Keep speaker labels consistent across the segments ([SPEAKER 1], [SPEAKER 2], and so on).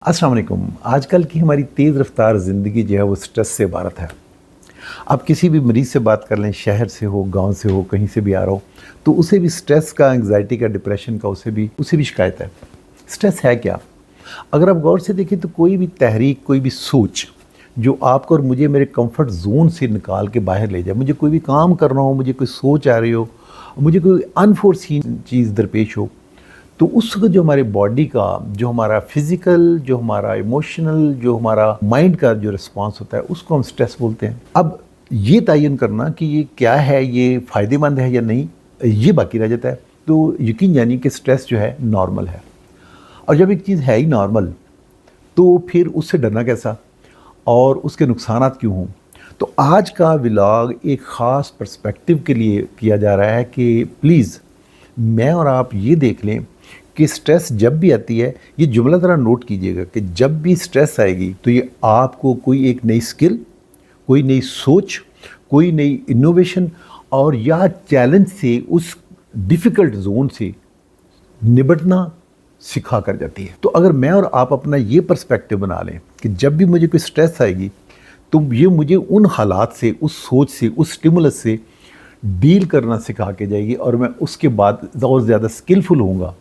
[SPEAKER 1] अस्सलाम वालेकुम। आजकल की हमारी तेज़ रफ्तार ज़िंदगी जो है वो स्ट्रेस से इबारत है। आप किसी भी मरीज़ से बात कर लें, शहर से हो, गांव से हो, कहीं से भी आ रहा हो, तो उसे भी स्ट्रेस का, एंग्जायटी का, डिप्रेशन का उसे भी शिकायत है। स्ट्रेस है क्या? अगर आप गौर से देखें तो कोई भी तहरीक, कोई भी सोच जो आपको और मुझे मेरे कंफर्ट ज़ोन से निकाल के बाहर ले जाए, मुझे कोई भी काम कर रहा हो, मुझे कोई सोच आ रही हो, मुझे कोई अनफोर्सीन चीज़ दरपेश हो, तो उस वक्त जो हमारे बॉडी का, जो हमारा फिज़िकल, जो हमारा इमोशनल, जो हमारा माइंड का जो रिस्पांस होता है, उसको हम स्ट्रेस बोलते हैं। अब ये तयन करना कि ये क्या है, ये फ़ायदेमंद है या नहीं, ये बाकी रह जाता है। तो यकीन जानिए कि स्ट्रेस जो है नॉर्मल है, और जब एक चीज़ है ही नॉर्मल तो फिर उससे डरना कैसा और उसके नुकसानात क्यों हों। तो आज का व्लॉग एक ख़ास पर्सपेक्टिव के लिए किया जा रहा है कि प्लीज़ मैं और आप ये देख लें कि स्ट्रेस जब भी आती है, ये जुमला ज़रा नोट कीजिएगा कि जब भी स्ट्रेस आएगी तो ये आपको कोई एक नई स्किल, कोई नई सोच, कोई नई इनोवेशन और या चैलेंज से, उस डिफ़िकल्ट ज़ोन से निपटना सिखा कर जाती है। तो अगर मैं और आप अपना ये पर्सपेक्टिव बना लें कि जब भी मुझे कोई स्ट्रेस आएगी तो ये मुझे उन हालात से, उस सोच से, उस स्टिमुलस से डील करना सिखा के जाएगी और मैं उसके बाद और ज़्यादा स्किलफुल होऊंगा।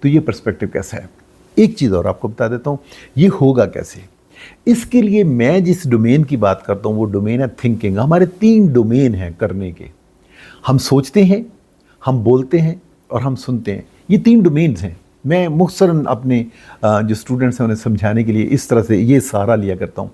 [SPEAKER 1] तो ये पर्सपेक्टिव कैसा है? एक चीज़ और आपको बता देता हूँ, ये होगा कैसे। इसके लिए मैं जिस डोमेन की बात करता हूँ वो डोमेन है थिंकिंग। हमारे 3 डोमेन हैं करने के। हम सोचते हैं, हम बोलते हैं और हम सुनते हैं। ये 3 डोमेन्स हैं। मैं मुख्तसरन अपने जो स्टूडेंट्स हैं उन्हें समझाने के लिए इस तरह से ये सहारा लिया करता हूँ।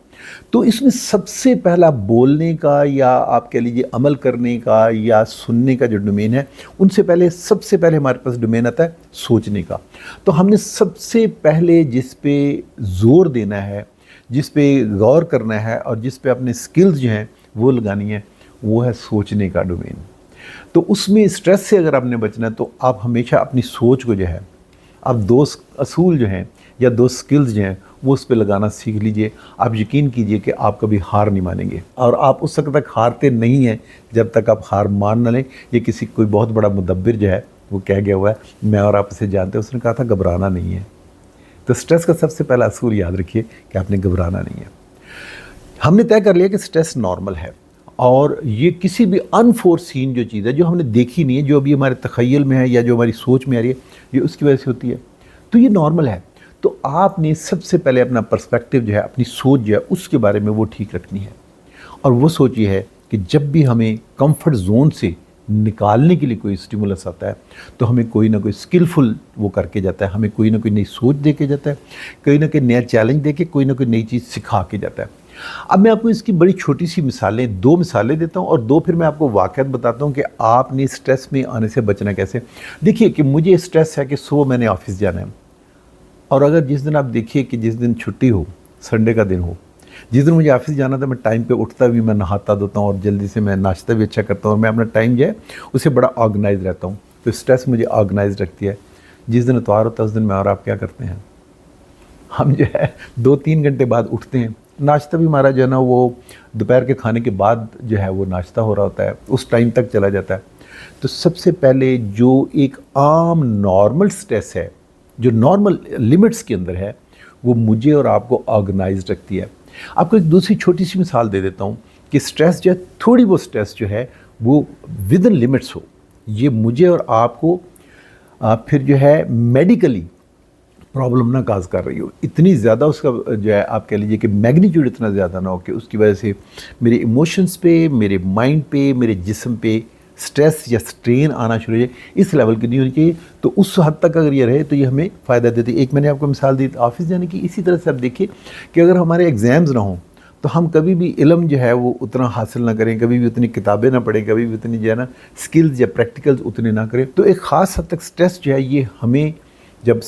[SPEAKER 1] तो इसमें सबसे पहला बोलने का, या आप कह लीजिए अमल करने का या सुनने का जो डोमेन है, उनसे पहले सबसे पहले हमारे पास डोमेन आता है सोचने का। तो हमने सबसे पहले जिस पे ज़ोर देना है, जिस पे गौर करना है और जिस पे अपने स्किल्स जो हैं वो लगानी है, वो है सोचने का डोमेन। तो उसमें स्ट्रेस से अगर आपने बचना है तो आप हमेशा अपनी सोच को जो है, आप 2 असूल जो हैं या 2 स्किल्स जो हैं वो उस पे लगाना सीख लीजिए। आप यकीन कीजिए कि आप कभी हार नहीं मानेंगे, और आप उस वक्त तक हारते नहीं हैं जब तक आप हार मान न लें। ये किसी कोई बहुत बड़ा मुदब्बिर जो है वो कह गया हुआ है, मैं और आप उसे जानते हैं, उसने कहा था घबराना नहीं है। तो स्ट्रेस का सबसे पहला असूल याद रखिए कि आपने घबराना नहीं है। हमने तय कर लिया कि स्ट्रेस नॉर्मल है, और ये किसी भी अनफोर्सीन जो चीज़ है, जो हमने देखी नहीं है, जो अभी हमारे तख़य्युल में है या जो हमारी सोच में आ रही है, ये उसकी वजह से होती है। तो ये नॉर्मल है। तो आपने सबसे पहले अपना पर्सपेक्टिव जो है, अपनी सोच जो है, उसके बारे में वो ठीक रखनी है। और वो सोच ये है कि जब भी हमें कंफर्ट जोन से निकालने के लिए कोई स्टिमुलस आता है तो हमें कोई ना कोई स्किलफुल वो करके जाता है, हमें कोई ना कोई नई सोच दे के जाता है, कोई ना कोई नया चैलेंज दे के, कोई ना कोई नई चीज़ सिखा के जाता है। अब मैं आपको इसकी बड़ी छोटी सी मिसालें, 2 मिसालें देता हूँ और 2 फिर मैं आपको वाक़यात बताता हूँ कि आपने स्ट्रेस में आने से बचना कैसे। देखिए कि मुझे स्ट्रेस है कि सुबह मैंने ऑफिस जाना है, और अगर जिस दिन आप देखिए कि जिस दिन छुट्टी हो, संडे का दिन हो, जिस दिन मुझे ऑफिस जाना था, मैं टाइम पे उठता भी, मैं नहाता धोता हूँ और जल्दी से मैं नाश्ता भी अच्छा करता हूँ और मैं अपना टाइम जो है उससे बड़ा ऑर्गेनाइज रहता हूँ। तो स्ट्रेस मुझे ऑर्गेनाइज रखती है। जिस दिन इतवार होता है उस दिन मैं और आप क्या करते हैं, हम जो है 2-3 घंटे बाद उठते हैं। नाश्ता भी हमारा जो है ना वो दोपहर के खाने के बाद जो है वो नाश्ता हो रहा होता है, उस टाइम तक चला जाता है। तो सबसे पहले जो एक आम नॉर्मल स्ट्रेस है, जो नॉर्मल लिमिट्स के अंदर है, वो मुझे और आपको ऑर्गेनाइज रखती है। आपको एक दूसरी छोटी सी मिसाल दे देता हूँ कि स्ट्रेस जो है, थोड़ी वो स्ट्रेस जो है वो विद इन लिमिट्स हो, ये मुझे और आपको फिर जो है मेडिकली प्रॉब्लम ना काज कर रही हो, इतनी ज़्यादा उसका जो है आप कह लीजिए कि मैग्नीट्यूड इतना ज़्यादा ना हो कि उसकी वजह से मेरे इमोशंस पे, मेरे माइंड पे, मेरे जिस्म पे स्ट्रेस या स्ट्रेन आना शुरू हो जाए। इस लेवल की नहीं होनी चाहिए। तो उस हद तक अगर ये रहे तो ये हमें फ़ायदा देती है। एक मैंने आपको मिसाल दी ऑफिस जाने की। इसी तरह से आप देखिए कि अगर हमारे एग्ज़ाम्स ना हों तो हम कभी भी इल्म जो है वो उतना हासिल ना करें, कभी भी उतनी किताबें ना पढ़ें, कभी भी उतनी जो है ना स्किल्स या प्रैक्टिकल्स उतने ना करें। तो एक ख़ास हद तक स्ट्रेस जो है ये हमें जब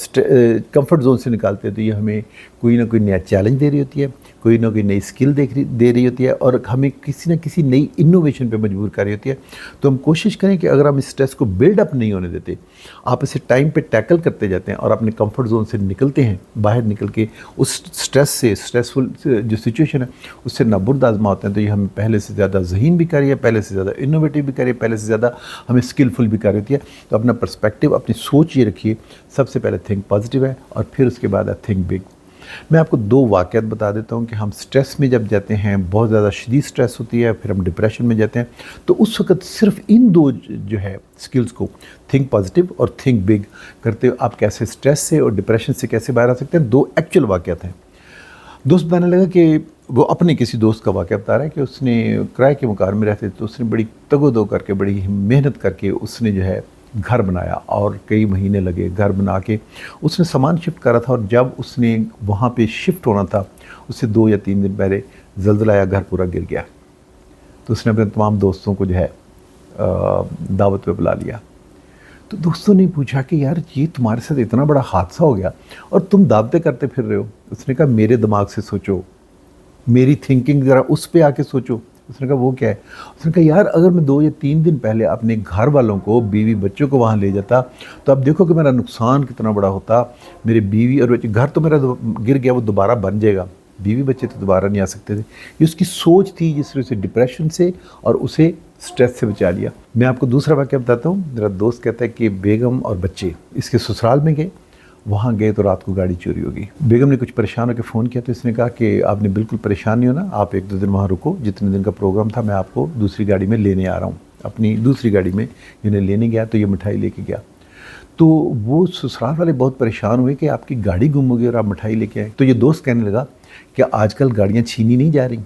[SPEAKER 1] कंफर्ट जोन से निकालते हैं तो ये हमें कोई ना कोई नया चैलेंज दे रही होती है, कोई ना कोई नई स्किल दे रही होती है, और हमें किसी न किसी नई इनोवेशन पे मजबूर कर रही होती है। तो हम कोशिश करें कि अगर हम इस स्ट्रेस को बिल्डअप नहीं होने देते, आप इसे टाइम पे टैकल करते जाते हैं और अपने कंफर्ट जोन से निकलते हैं, बाहर निकल के उस स्ट्रेस से, स्ट्रेसफुल जो सिचुएशन है उससे नाबुर्द आजमा होते हैं, तो ये हमें पहले से ज़्यादा ज़हीन भी कर रही है, पहले से ज़्यादा इनोवेटिव भी कर रही है, पहले से ज़्यादा हमें स्किलफुल भी कर रही होती है। तो अपना पर्सपेक्टिव, अपनी सोच ये रखिए, सबसे पहले थिंक पॉजिटिव है और फिर उसके बाद थिंक बिग। میں آپ کو 2 واقعات بتا دیتا ہوں کہ ہم سٹریس میں جب جاتے ہیں، بہت زیادہ شدید سٹریس ہوتی ہے، پھر ہم ڈپریشن میں جاتے ہیں، تو اس وقت صرف ان 2 جو ہے سکلز کو، تھنک پازیٹیو اور تھنک بگ کرتے ہوئے آپ کیسے سٹریس سے اور ڈپریشن سے کیسے باہر آ سکتے ہیں، 2 ایکچوئل واقعات ہیں۔ دوست بتانے لگا کہ وہ اپنے کسی دوست کا واقعہ بتا رہا ہے کہ اس نے کرائے کے مکان میں رہتے، تو اس نے بڑی تگ و دو کر کے، بڑی محنت کر کے اس نے جو ہے گھر بنایا، اور کئی مہینے لگے گھر بنا کے۔ اس نے سامان شفٹ کرا تھا، اور جب اس نے وہاں پہ شفٹ ہونا تھا، اس سے 2 یا 3 دن پہلے زلزلہ آیا، گھر پورا گر گیا۔ تو اس نے اپنے تمام دوستوں کو جو ہے دعوت پہ بلا لیا۔ تو دوستوں نے پوچھا کہ یار یہ تمہارے ساتھ اتنا بڑا حادثہ ہو گیا اور تم دعوتیں کرتے پھر رہے ہو۔ اس نے کہا میرے دماغ سے سوچو، میری تھنکنگ ذرا اس پہ آ کے سوچو۔ اس نے کہا وہ کیا ہے؟ اس نے کہا یار اگر میں 2 یا 3 دن پہلے اپنے گھر والوں کو، بیوی بچوں کو وہاں لے جاتا، تو اب دیکھو کہ میرا نقصان کتنا بڑا ہوتا۔ میرے بیوی اور بچے، گھر تو میرا گر گیا، وہ دوبارہ بن جائے گا، بیوی بچے تو دوبارہ نہیں آ سکتے تھے۔ یہ اس کی سوچ تھی جس نے اسے ڈپریشن سے اور اسے سٹریس سے بچا لیا۔ میں آپ کو دوسرا واقعہ بتاتا ہوں۔ میرا دوست کہتا ہے کہ بیگم اور بچے اس کے سسرال میں گئے، وہاں گئے تو رات کو گاڑی چوری ہو گئی۔ بیگم نے کچھ پریشان ہو کے فون کیا، تو اس نے کہا کہ آپ نے بالکل پریشان نہیں ہونا، آپ 1-2 دن وہاں رکو، جتنے دن کا پروگرام تھا میں آپ کو دوسری گاڑی میں لینے آ رہا ہوں۔ اپنی دوسری گاڑی میں انہیں لینے گیا تو یہ مٹھائی لے کے گیا۔ تو وہ سسرال والے بہت پریشان ہوئے کہ آپ کی گاڑی گم ہو گئی اور آپ مٹھائی لے کے آئے۔ تو یہ دوست کہنے لگا کہ آج کل گاڑیاں چھینی نہیں جا رہی،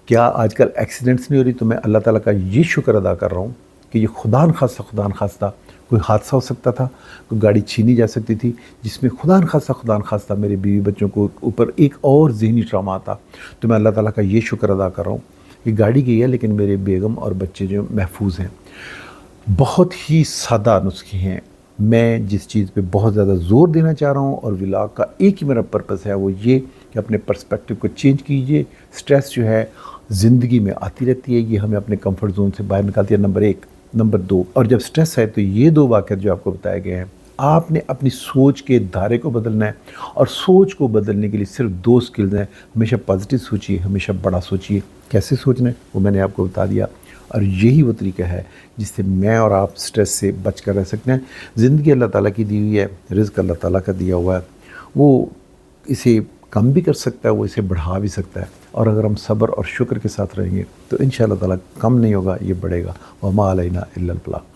[SPEAKER 1] کیا آج کل ایکسیڈنٹس نہیں ہو رہی؟ تو میں اللہ تعالیٰ کا یہ شکر ادا کر رہا ہوں کہ یہ خدا نخواستہ کوئی حادثہ ہو سکتا تھا، کوئی گاڑی چھینی جا سکتی تھی، جس میں خدا نخواستہ میرے بیوی بچوں کو اوپر ایک اور ذہنی ٹراما آتا۔ تو میں اللہ تعالیٰ کا یہ شکر ادا کر رہا ہوں کہ گاڑی گئی ہے لیکن میرے بیگم اور بچے جو محفوظ ہیں۔ بہت ہی سادہ نسخے ہیں۔ میں جس چیز پہ بہت زیادہ زور دینا چاہ رہا ہوں، اور ولاگ کا ایک ہی میرا پرپس ہے، وہ یہ کہ اپنے پرسپیکٹیو کو چینج کیجئے۔ سٹریس جو ہے زندگی میں آتی رہتی ہے، یہ ہمیں اپنے کمفرٹ زون سے باہر نکالتی ہے، نمبر 1۔ نمبر 2، اور جب سٹریس ہے تو یہ 2 واقعات جو آپ کو بتائے گئے ہیں، آپ نے اپنی سوچ کے دھارے کو بدلنا ہے، اور سوچ کو بدلنے کے لیے صرف 2 سکلز ہیں۔ ہمیشہ پازیٹیو سوچیے، ہمیشہ بڑا سوچیے۔ کیسے سوچنا ہے وہ میں نے آپ کو بتا دیا، اور یہی وہ طریقہ ہے جس سے میں اور آپ سٹریس سے بچ کر رہ سکتے ہیں۔ زندگی اللہ تعالیٰ کی دی ہوئی ہے، رزق اللہ تعالیٰ کا دیا ہوا ہے، وہ اسے کم بھی کر سکتا ہے، وہ اسے بڑھا بھی سکتا ہے، اور اگر ہم صبر اور شکر کے ساتھ رہیں گے تو انشاءاللہ تعالیٰ کم نہیں ہوگا، یہ بڑھے گا۔ وما علینا الا البلاغ۔